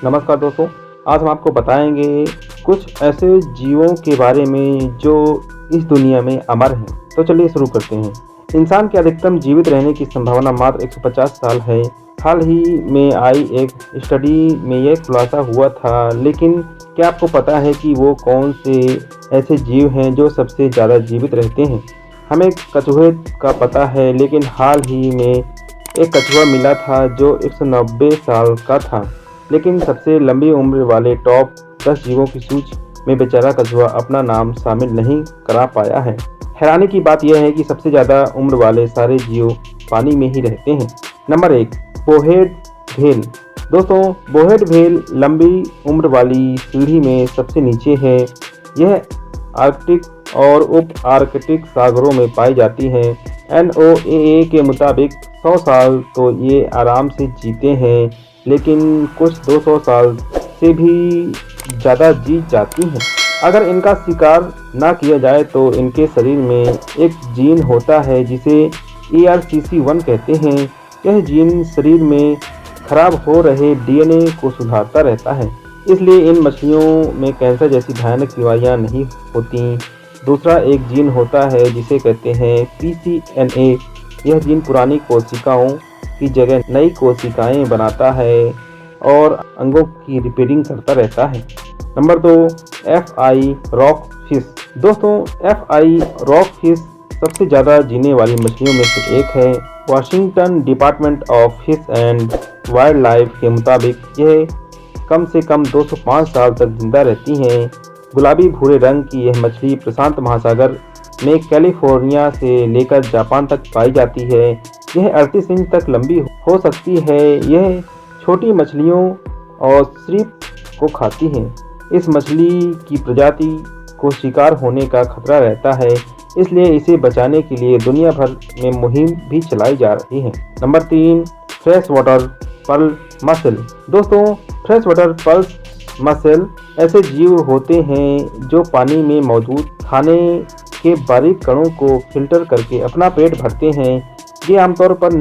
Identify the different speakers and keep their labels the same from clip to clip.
Speaker 1: नमस्कार दोस्तों, आज हम आपको बताएंगे कुछ ऐसे जीवों के बारे में जो इस दुनिया में अमर हैं। तो चलिए शुरू करते हैं। इंसान के अधिकतम जीवित रहने की संभावना मात्र 150 साल है। हाल ही में आई एक स्टडी में यह खुलासा हुआ था, लेकिन क्या आपको पता है कि वो कौन से ऐसे जीव हैं जो सबसे ज़्यादा जीवित रहते हैं? हमें कछुए का पता है, लेकिन हाल ही में एक कछुआ मिला था जो 190 साल का था। लेकिन सबसे लंबी उम्र वाले टॉप 10 जीवों की सूची में बेचारा कछुआ अपना नाम शामिल नहीं करा पाया है। हैरानी की बात यह है कि सबसे ज़्यादा उम्र वाले सारे जीव पानी में ही रहते हैं। Number 1, bowhead whale. दोस्तों, बोहेड व्हेल लंबी उम्र वाली सीढ़ी में सबसे नीचे है। यह आर्कटिक और उप आर्कटिक सागरों में पाई जाती है। NOAA के मुताबिक 100 साल तो ये आराम से जीते हैं, लेकिन कुछ 200 साल से भी ज़्यादा जी जाती हैं। अगर इनका शिकार ना किया जाए तो इनके शरीर में एक जीन होता है जिसे ERCC1 कहते हैं। यह जीन शरीर में खराब हो रहे DNA को सुधारता रहता है, इसलिए इन मछलियों में कैंसर जैसी भयानक बीमारियां नहीं होती। दूसरा एक जीन होता है जिसे कहते हैं PCNA। यह जीन पुरानी कोशिकाओं की जगह नई कोशिकाएं बनाता है और अंगों की रिपेयरिंग करता रहता है। Number 2, FI rock fish. दोस्तों, FI रॉक फिश सबसे ज़्यादा जीने वाली मछलियों में से एक है। Washington department of fish and wild life के मुताबिक यह कम से कम 205 साल तक जिंदा रहती हैं। गुलाबी भूरे रंग की यह मछली प्रशांत महासागर में कैलिफोर्निया से लेकर जापान तक पाई जाती है। यह 38 इंच तक लंबी हो सकती है। यह छोटी मछलियों और श्रिम्प को खाती है। इस मछली की प्रजाति को शिकार होने का खतरा रहता है, इसलिए इसे बचाने के लिए दुनिया भर में मुहिम भी चलाई जा रही है। Number 3, fresh water pearl mussel. दोस्तों, फ्रेश वाटर पर्ल मसल ऐसे जीव होते हैं जो पानी में मौजूद खाने के बारीक कणों को फिल्टर करके अपना पेट भरते हैं। ये आमतौर पर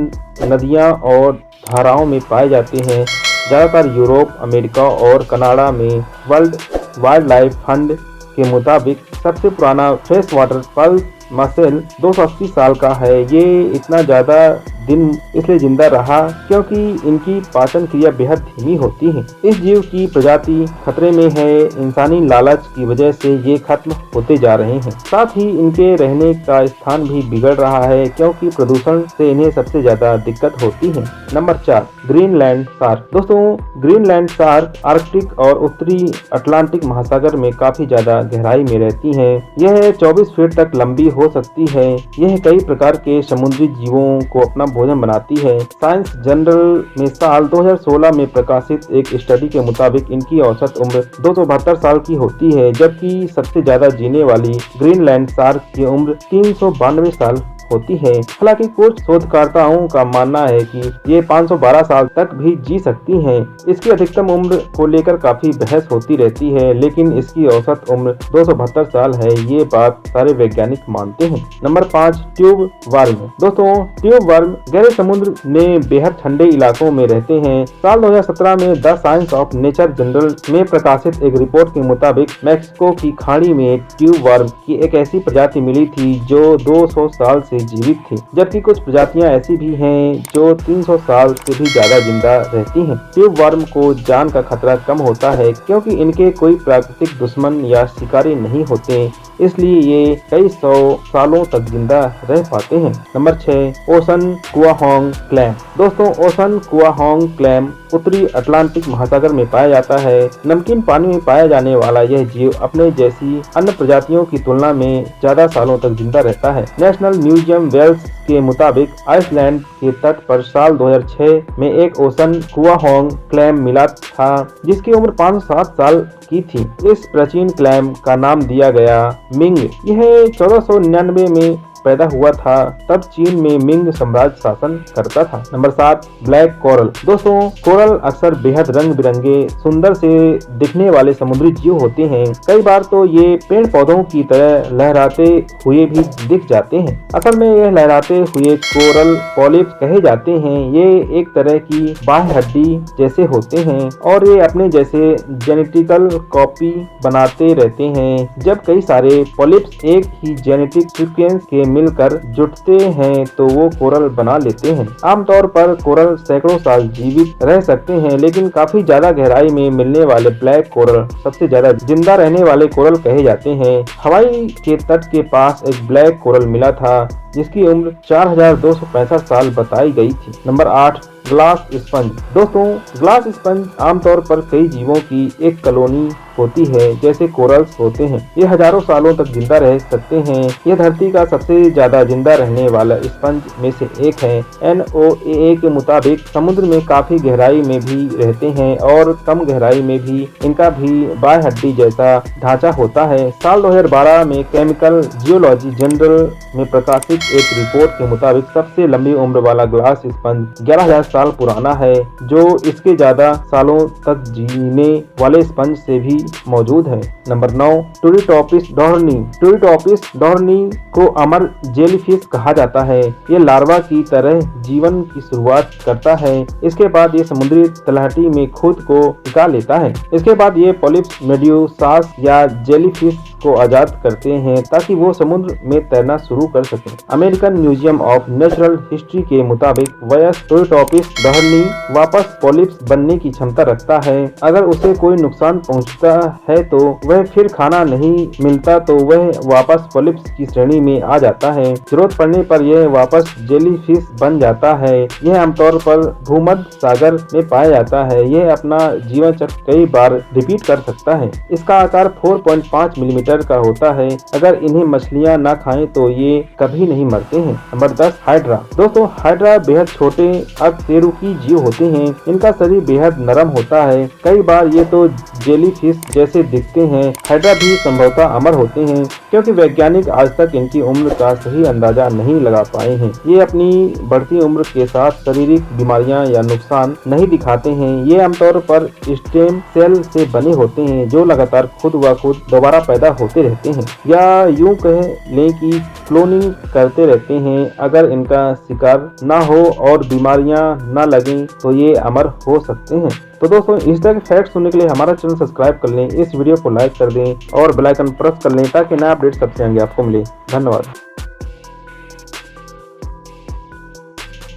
Speaker 1: नदियाँ और धाराओं में पाए जाते हैं। ज़्यादातर यूरोप, अमेरिका और कनाडा में। वर्ल्ड वाइल्ड लाइफ फंड के मुताबिक सबसे पुराना फ्रेश वाटर पर्ल मसल 280 साल का है। ये इतना ज़्यादा दिन इसलिए जिंदा रहा क्योंकि इनकी पाचन क्रिया बेहद धीमी होती है। इस जीव की प्रजाति खतरे में है। इंसानी लालच की वजह से ये खत्म होते जा रहे हैं। साथ ही इनके रहने का स्थान भी बिगड़ रहा है क्योंकि प्रदूषण से इन्हें सबसे ज्यादा दिक्कत होती है। Number 4, Greenland shark. दोस्तों, ग्रीनलैंड शार्क आर्कटिक और उत्तरी अटलांटिक महासागर में काफी ज्यादा गहराई में रहती है। यह 24 फीट तक लंबी हो सकती है। यह कई प्रकार के समुद्री जीवों को अपना भोजन बनाती है। साइंस जर्नल में साल 2016 में प्रकाशित एक स्टडी के मुताबिक इनकी औसत उम्र 272 साल की होती है, जबकि सबसे ज्यादा जीने वाली ग्रीनलैंड शार्क की उम्र 392 साल होती है। हालांकि कुछ शोधकर्ताओं का मानना है कि ये 512 साल तक भी जी सकती हैं। इसकी अधिकतम उम्र को लेकर काफी बहस होती रहती है, लेकिन इसकी औसत उम्र 272 साल है। ये बात सारे वैज्ञानिक मानते हैं। Number 5, tube worm. दोस्तों, ट्यूब वर्म गहरे समुद्र में बेहद ठंडे इलाकों में रहते हैं। साल 2017 में the science of nature journal में प्रकाशित एक रिपोर्ट के मुताबिक मैक्सिको की खाड़ी में ट्यूब वर्म की एक ऐसी प्रजाति मिली थी जो 200 साल से जीवित थी, जबकि कुछ प्रजातियां ऐसी भी हैं जो 300 साल से भी ज्यादा जिंदा रहती हैं। ट्यूब वर्म को जान का खतरा कम होता है क्योंकि इनके कोई प्राकृतिक दुश्मन या शिकारी नहीं होते, इसलिए ये कई 100 सालों तक जिंदा रह पाते हैं। नंबर 6, ओशन कुआहोंग क्लैम। दोस्तों, ओशन कुआहोंग क्लैम उत्तरी अटलांटिक महासागर में पाया जाता है। नमकीन पानी में पाया जाने वाला यह जीव अपने जैसी अन्य प्रजातियों की तुलना में ज्यादा सालों तक जिंदा रहता है। नेशनल म्यूजियम वेल्स के मुताबिक आइसलैंड के तट पर साल 2006 में एक ओशन कुआहोंग क्लैम मिला था जिसकी उम्र 507 साल की थी। इस प्राचीन क्लैम का नाम दिया गया मिंग। यह 1499 में पैदा हुआ था तब चीन में मिंग साम्राज्य शासन करता था। Number 7, black coral. दोस्तों, कोरल अक्सर बेहद रंग बिरंगे सुंदर से दिखने वाले समुद्री जीव होते हैं। कई बार तो ये पेड़ पौधों की तरह लहराते हुए भी दिख जाते हैं। असल में यह लहराते हुए कोरल पॉलिप्स कहे जाते हैं। ये एक तरह की बाह्य हड्डी जैसे होते हैं और ये अपने जैसे जेनेटिकल कॉपी बनाते रहते हैं। जब कई सारे पॉलिप्स एक ही जेनेटिक सीक्वेंस के मिलकर जुटते हैं तो वो कोरल बना लेते हैं। आमतौर पर कोरल सैकड़ों साल जीवित रह सकते हैं, लेकिन काफी ज्यादा गहराई में मिलने वाले ब्लैक कोरल सबसे ज्यादा जिंदा रहने वाले कोरल कहे जाते हैं। हवाई के तट के पास एक ब्लैक कोरल मिला था जिसकी उम्र 4265 साल बताई गई थी। Number 8, glass sponge. दोस्तों, ग्लास स्पंज आमतौर पर कई जीवों की एक कॉलोनी होती है जैसे कोरल्स होते हैं। ये हजारों सालों तक जिंदा रह सकते हैं। ये धरती का सबसे ज्यादा जिंदा रहने वाला स्पंज में से एक है। NOAA के मुताबिक समुद्र में काफी गहराई में भी रहते हैं और कम गहराई में भी इनका भी बाह्य हड्डी जैसा ढांचा होता है। साल 2012 में केमिकल जियोलॉजी जर्नल में प्रकाशित एक रिपोर्ट के मुताबिक सबसे लंबी उम्र वाला ग्लास स्पंज 11,000 साल पुराना है, जो इसके ज्यादा सालों तक जीने वाले स्पंज से भी मौजूद है। नंबर 9, टूरिटोपिस डोर्नी। टूरिटोपिस डोर्नी को अमर जेलीफिश कहा जाता है। ये लार्वा की तरह जीवन की शुरुआत करता है। इसके बाद ये समुद्री तलहटी में खुद को टिका लेता है। इसके बाद ये पॉलिप्स, मेड्यूसास या जेलीफिश को आजाद करते हैं ताकि वो समुद्र में तैरना शुरू कर सकें। American museum of natural history के मुताबिक वयस्क टूरिटोपिस डोर्नी वापस पॉलिप्स बनने की क्षमता रखता है। अगर उसे कोई नुकसान पहुंचता है तो वह फिर खाना नहीं मिलता तो वह वापस पॉलिप्स की श्रेणी में आ जाता है। जरूरत पड़ने पर यह वापस जेलीफिश बन जाता है। यह आमतौर पर भूमध्य सागर में पाया जाता है। यह अपना जीवन चक्र कई बार रिपीट कर सकता है। इसका आकार 4.5 मिलीमीटर का होता है। अगर इन्हें मछलियां ना खाएं तो ये कभी नहीं मरते हैं। Number 10, hydra. दोस्तों, हाइड्रा बेहद छोटे अकशेरुकी जीव होते हैं। इनका शरीर बेहद नरम होता है। कई बार ये तो जेलीफिश जैसे दिखते हैं। हाइड्रा भी संभवतः अमर होते हैं क्योंकि वैज्ञानिक आज तक इनकी उम्र का सही अंदाजा नहीं लगा पाए हैं। ये अपनी बढ़ती उम्र के साथ शारीरिक बीमारियां या नुकसान नहीं दिखाते हैं। ये आमतौर पर स्टेम सेल से बने होते हैं जो लगातार खुद व खुद दोबारा पैदा होते रहते हैं, या यूं कह लें कि क्लोनिंग करते रहते हैं। अगर इनका शिकार ना हो और बीमारियां ना लगें तो ये अमर हो सकते हैं। तो दोस्तों, इस तरह के फैक्ट सुनने के लिए हमारा चैनल सब्सक्राइब कर लें, इस वीडियो को लाइक कर दें और बेल आइकन प्रेस कर लें ताकि नया अपडेट सबसे आगे आपको मिले। धन्यवाद।